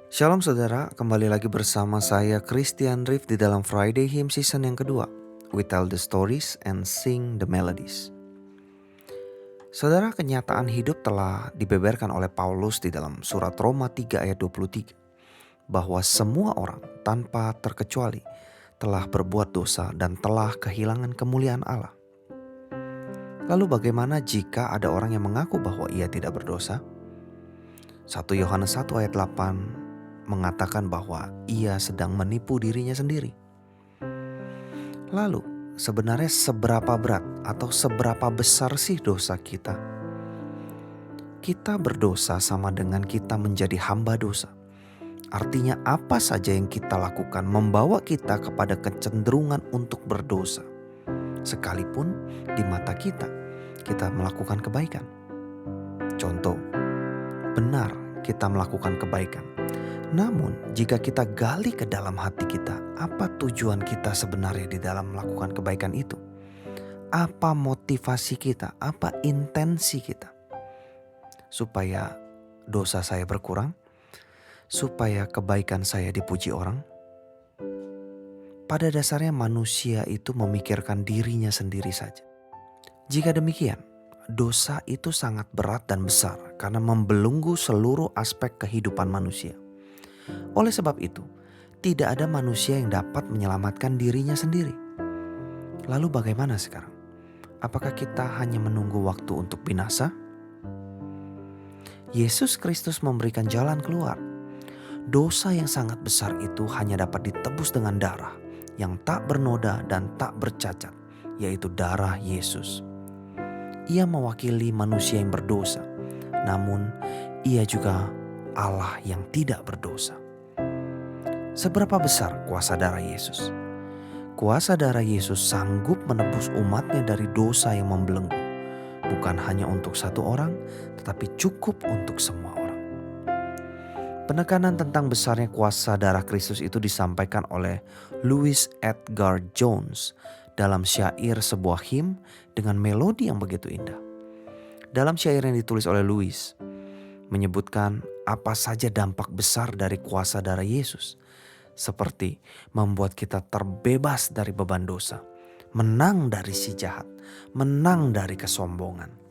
Shalom saudara, kembali lagi bersama saya Christian Riff di dalam Friday Hymn Season yang kedua. We tell the stories and sing the melodies. Saudara, kenyataan hidup telah dibeberkan oleh Paulus di dalam surat Roma 3 ayat 23. Bahwa semua orang tanpa terkecuali telah berbuat dosa dan telah kehilangan kemuliaan Allah. Lalu bagaimana jika ada orang yang mengaku bahwa ia tidak berdosa? 1 Yohanes 1 ayat 8 mengatakan bahwa ia sedang menipu dirinya sendiri. Lalu, sebenarnya seberapa berat atau seberapa besar sih dosa kita? Kita berdosa sama dengan kita menjadi hamba dosa. Artinya apa saja yang kita lakukan membawa kita kepada kecenderungan untuk berdosa. Sekalipun di mata kita melakukan kebaikan. Contoh, benar kita melakukan kebaikan. Namun jika kita gali ke dalam hati kita, apa tujuan kita sebenarnya di dalam melakukan kebaikan itu? Apa motivasi kita? Apa intensi kita? Supaya dosa saya berkurang? Supaya kebaikan saya dipuji orang? Pada dasarnya manusia itu memikirkan dirinya sendiri saja. Jika demikian, dosa itu sangat berat dan besar karena membelenggu seluruh aspek kehidupan manusia. Oleh sebab itu, tidak ada manusia yang dapat menyelamatkan dirinya sendiri. Lalu bagaimana sekarang? Apakah kita hanya menunggu waktu untuk binasa? Yesus Kristus memberikan jalan keluar. Dosa yang sangat besar itu hanya dapat ditebus dengan darah yang tak bernoda dan tak bercacat, yaitu darah Yesus. Ia mewakili manusia yang berdosa, namun ia juga Allah yang tidak berdosa. Seberapa besar kuasa darah Yesus? Kuasa darah Yesus sanggup menebus umatnya dari dosa yang membelenggu. Bukan hanya untuk satu orang, tetapi cukup untuk semua orang. Penekanan tentang besarnya kuasa darah Kristus itu disampaikan oleh Louis Edgar Jones dalam syair sebuah hymn dengan melodi yang begitu indah. Dalam syair yang ditulis oleh Louis, menyebutkan apa saja dampak besar dari kuasa darah Yesus. Seperti membuat kita terbebas dari beban dosa, menang dari si jahat, menang dari kesombongan.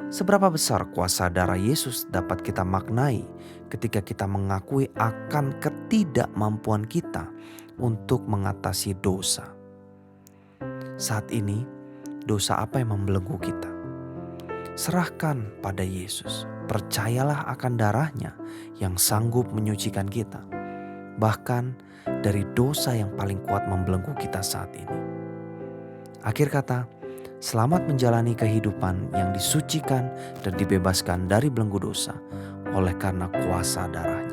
Seberapa besar kuasa darah Yesus dapat kita maknai ketika kita mengakui akan ketidakmampuan kita untuk mengatasi dosa. Saat ini, dosa apa yang membelenggu kita? Serahkan pada Yesus. Percayalah akan darahnya yang sanggup menyucikan kita. Bahkan dari dosa yang paling kuat membelenggu kita saat ini. Akhir kata, selamat menjalani kehidupan yang disucikan dan dibebaskan dari belenggu dosa oleh karena kuasa darahnya.